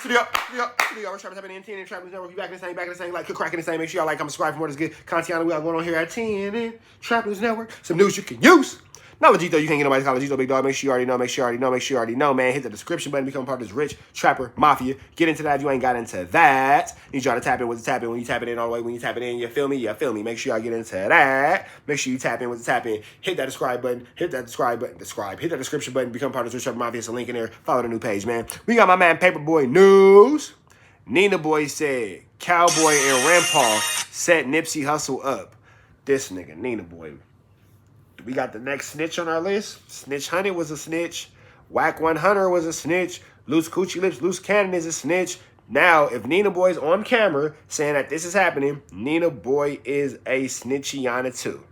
We're trapping happening in 10 and Trappers Network. You back in the same, like, cracking the same. Make sure y'all like, comment, subscribe for more of this good content we got going on here at 10 and Trappers Network. Some news you can use. Not legit though, you can't get nobody call Legito, big dog. Make sure you already know, man. Hit the description button, become part of this rich trapper mafia. Get into that if you ain't got into that. Need y'all to tap in with the tap in. When you tap it in all the way, when you tap it in, you feel me? Make sure y'all get into that. Make sure you tap in with the tap in. Hit that subscribe button. Hit that description button, become part of this rich trapper mafia. It's a link in there. Follow the new page, man. We got my man Paperboy News. Nina Boy said Cowboy and Rampaw set Nipsey Hussle up. This nigga, Nina Boy. We got the next snitch on our list. Snitch Hunted was a snitch. Whack 100 was a snitch. Loose Coochie Lips, Loose Cannon is a snitch. Now, if Nina Boy's on camera saying that this is happening, Nina Boy is a snitchiana too.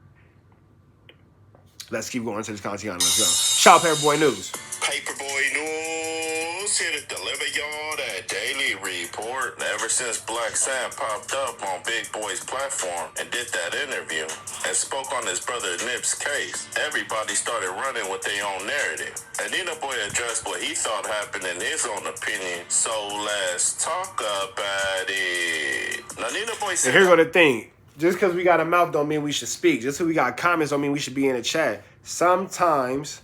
Let's keep going to this content. Let's go. Shout out Paperboy News. Paperboy News here to deliver y'all that daily report. Ever since Black Sam popped up on Big Boy's platform and did that interview and spoke on his brother Nip's case, everybody started running with their own narrative. And Nina Boy addressed what he thought happened in his own opinion. So let's talk about it. Now Nina Boy said, and here go the thing. Just because we got a mouth don't mean we should speak. Just because we got comments don't mean we should be in a chat. Sometimes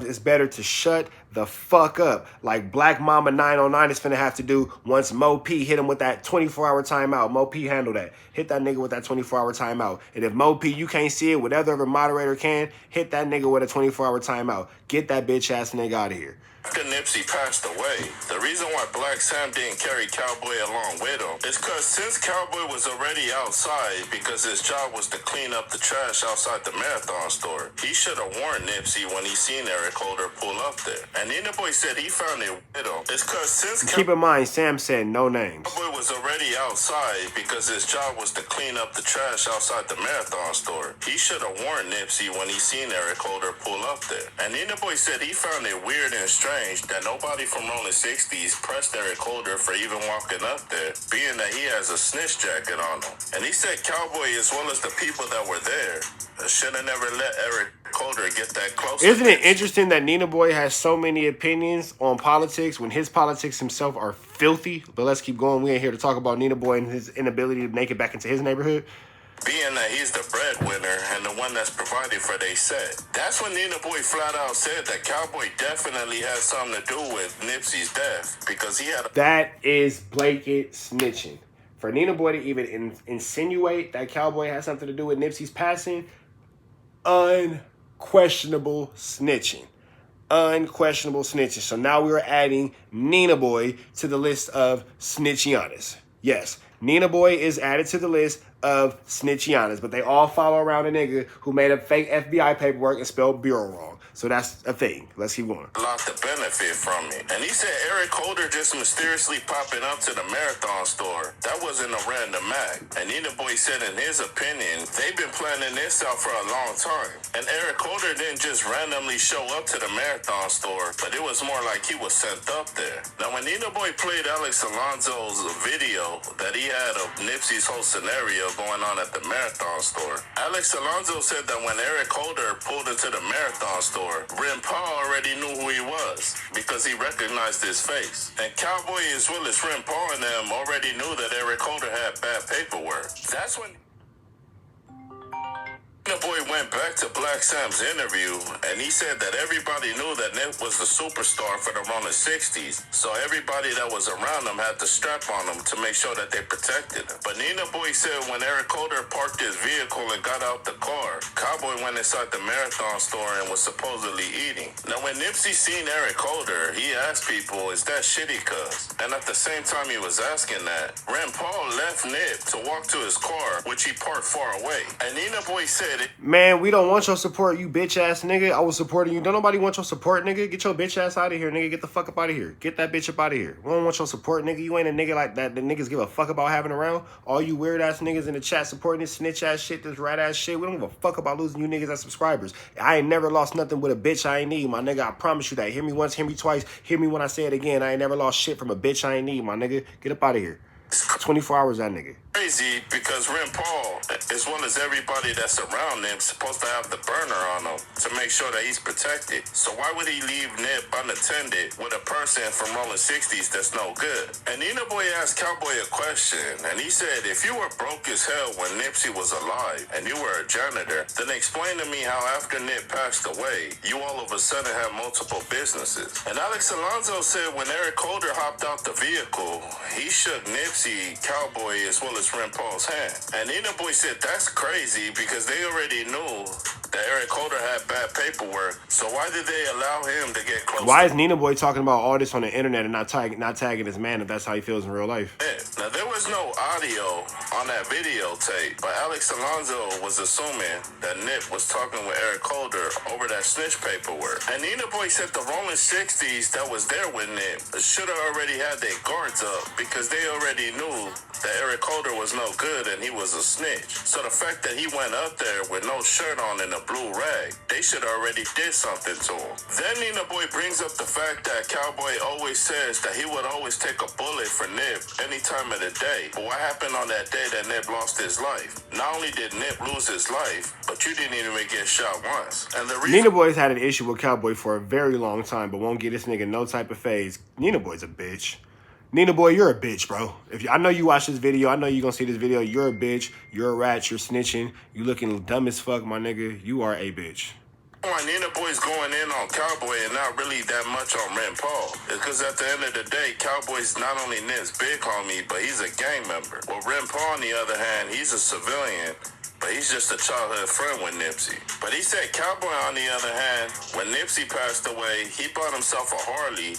it's better to shut the fuck up. Like Black Mama 909 is finna have to do once Mo P hit him with that 24-hour timeout. Mo P handle that. Hit that nigga with that 24-hour timeout. And if Mo P, you can't see it, whatever other moderator can, hit that nigga with a 24-hour timeout. Get that bitch ass nigga out of here. After Nipsey passed away, the reason why Black Sam didn't carry Cowboy along with him is because since Cowboy was already outside because his job was to clean up the trash outside the Marathon store, he should have warned Nipsey when he seen Eric Holder pull up there. And Nina Boy said he found it with him. It's because since keep in mind, Sam said no names. Cowboy was already outside because his job was to clean up the trash outside the Marathon store, he should have warned Nipsey when he seen Eric Holder pull up there. And Nina Boy said he found it weird and strange that nobody from Rolling 60s pressed Eric Holder for even walking up there, being that he has a snitch jacket on him. And he said Cowboy, as well as the people that were there, should have never let Eric Holder get that close. Isn't it interesting that Nina Boy has so many opinions on politics when his politics himself are filthy? But let's keep going. We ain't here to talk about Nina Boy and his inability to make it back into his neighborhood. Being that he's the breadwinner and the one that's provided for they set. That's when Nina Boy flat out said that Cowboy definitely has something to do with Nipsey's death because he had That is blatant snitching. For Nina Boy to even insinuate that Cowboy has something to do with Nipsey's passing, unquestionable snitching. Unquestionable snitching. So now we're adding Nina Boy to the list of snitchianas. Yes, Nina Boy is added to the list of snitchianas, but they all follow around a nigga who made up fake FBI paperwork and spelled bureau wrong. So that's a thing. Let's keep going. A lot to benefit from it. And he said Eric Holder just mysteriously popping up to the Marathon store. That wasn't a random act. And Nina Boy said in his opinion, they've been planning this out for a long time. And Eric Holder didn't just randomly show up to the Marathon store, but it was more like he was sent up there. Now when Nina Boy played Alex Alonzo's video that he had of Nipsey's whole scenario going on at the Marathon store, Alex Alonzo said that when Eric Holder pulled into the Marathon store, Ren Paul already knew who he was because he recognized his face. And Cowboy, as well as Ren Paul and them, already knew that Eric Holder had bad paperwork. That's when Nina Boy went back to Black Sam's interview and he said that everybody knew that Nip was the superstar for the Rolling 60s, so everybody that was around him had to strap on him to make sure that they protected him. But Nina Boy said when Eric Holder parked his vehicle and got out the car, Cowboy went inside the Marathon store and was supposedly eating. Now when Nipsey seen Eric Holder, he asked people, is that shitty cuz? And at the same time he was asking that, Ren Paul left Nip to walk to his car, which he parked far away. And Nina Boy said, man, we don't want your support, you bitch ass nigga. I was supporting you. Don't nobody want your support, nigga. Get your bitch ass out of here, nigga. Get the fuck up out of here. Get that bitch up out of here. We don't want your support, nigga. You ain't a nigga like that. The niggas give a fuck about having around. All you weird ass niggas in the chat supporting this snitch ass shit, this rat ass shit. We don't give a fuck about losing you niggas as subscribers. I ain't never lost nothing with a bitch I ain't need, my nigga. I promise you that. Hear me once, hear me twice. Hear me when I say it again. I ain't never lost shit from a bitch I ain't need, my nigga. Get up out of here. 24 hours, that nigga. Crazy because Ren Paul as well as everybody that's around Nip, supposed to have the burner on him to make sure that he's protected. So why would he leave Nip unattended with a person from Rolling 60s that's no good? And Nina Boy asked Cowboy a question, and he said, if you were broke as hell when Nipsey was alive and you were a janitor, then explain to me how after Nip passed away, you all of a sudden had multiple businesses. And Alex Alonso said when Eric Holder hopped out the vehicle, he shook Nipsey, Cowboy, as well as Ren Paul's hand. And Nina Boy said that's crazy because they already knew that Eric Holder had bad paperwork. So why did they allow him to get close? Why is Nina Boy talking about all this on the internet and not tagging his man if that's how he feels in real life? Now, there was no audio on that videotape, but Alex Alonso was assuming that Nip was talking with Eric Holder over that snitch paperwork. And Nina Boy said the Rolling 60s that was there with Nip should have already had their guards up because they already knew that Eric Holder was no good and he was a snitch. So the fact that he went up there with no shirt on and a blue rag, they should already did something to him. Then Nina Boy brings up the fact that Cowboy always says that he would always take a bullet for Nip any time of the day. But what happened on that day that Nip lost his life? Not only did Nip lose his life, but you didn't even get shot once. And the reason Nina Boy's had an issue with Cowboy for a very long time, but won't get this nigga no type of phase. Nina Boy's a bitch. Nina Boy, you're a bitch, bro. I know you watch this video. I know you're going to see this video. You're a bitch. You're a rat. You're snitching. You looking dumb as fuck, my nigga. You are a bitch. why Nina Boy's going in on Cowboy and not really that much on Ren Paul is because at the end of the day, Cowboy's not only Nip's big homie, but he's a gang member. Well, Ren Paul, on the other hand, he's a civilian, but he's just a childhood friend with Nipsey. But he said Cowboy, on the other hand, when Nipsey passed away, he bought himself a Harley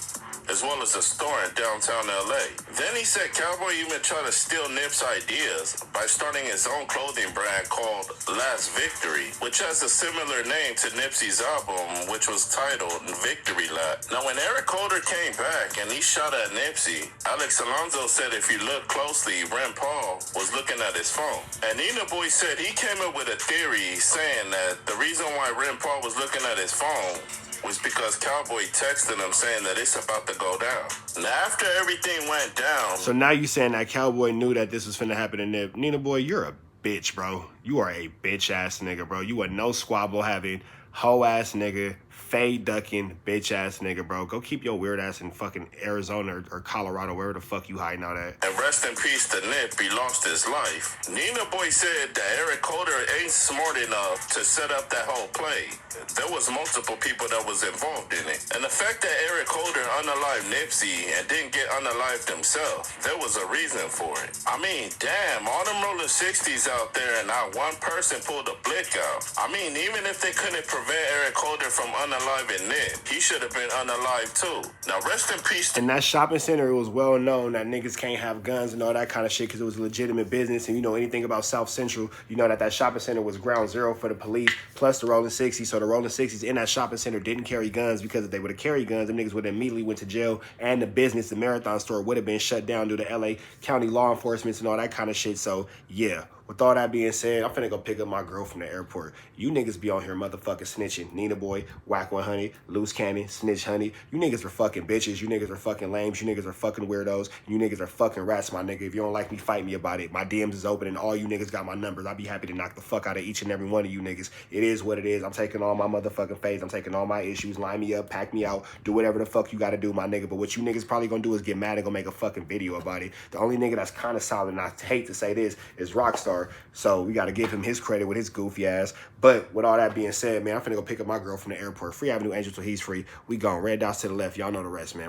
as well as a store in downtown LA. Then he said Cowboy even tried to steal Nip's ideas by starting his own clothing brand called Last Victory, which has a similar name to Nipsey's album, which was titled Victory Lap. Now, when Eric Holder came back and he shot at Nipsey, Alex Alonso said if you look closely, Ren Paul was looking at his phone. And Nina Boy said he came up with a theory saying that the reason why Ren Paul was looking at his phone was because Cowboy texted him saying that it's about to go down. Now, after everything went down... So now you saying that Cowboy knew that this was finna happen to Nip. Nina Boy, you're a bitch, bro. You are a bitch-ass nigga, bro. You are no squabble having, hoe-ass nigga, fade ducking, bitch-ass nigga, bro. Go keep your weird ass in fucking Arizona or Colorado, wherever the fuck you hiding out at. And rest in peace to Nip, he lost his life. Nina Boy said that Eric Holder ain't smart enough to set up that whole play. There was multiple people that was involved in it. And the fact that Eric Holder unalived Nipsey and didn't get unalived himself, there was a reason for it. I mean, damn, all them rolling 60s out there and not one person pulled a blick out. I mean, even if they couldn't prevent Eric Holder from unaliving Nip, he should have been unalived too. Now, rest in peace. In that shopping center, it was well known that niggas can't have guns and all that kind of shit because it was a legitimate business. And you know anything about South Central, you know that shopping center was ground zero for the police, plus the Rolling 60s. So the Rolling 60s in that shopping center didn't carry guns because if they would have carried guns, them niggas would have immediately went to jail and the business, the Marathon store, would have been shut down due to LA County law enforcement and all that kind of shit. So, yeah. With all that being said, I'm finna go pick up my girl from the airport. You niggas be on here motherfucking snitching. Nina Boy, Whack 100, Loose Cannon, Snitch Honey. You niggas are fucking bitches. You niggas are fucking lames. You niggas are fucking weirdos. You niggas are fucking rats, my nigga. If you don't like me, fight me about it. My DMs is open and all you niggas got my numbers. I'll be happy to knock the fuck out of each and every one of you niggas. It is what it is. I'm taking all my motherfucking phase. I'm taking all my issues. Line me up, pack me out, do whatever the fuck you gotta do, my nigga. But what you niggas probably gonna do is get mad and go make a fucking video about it. The only nigga that's kind of solid, and I hate to say this, is Rockstar. So we got to give him his credit with his goofy ass. But with all that being said, man, I'm finna go pick up my girl from the airport. Free Avenue Angel till he's free. We gone. Red dots to the left. Y'all know the rest, man.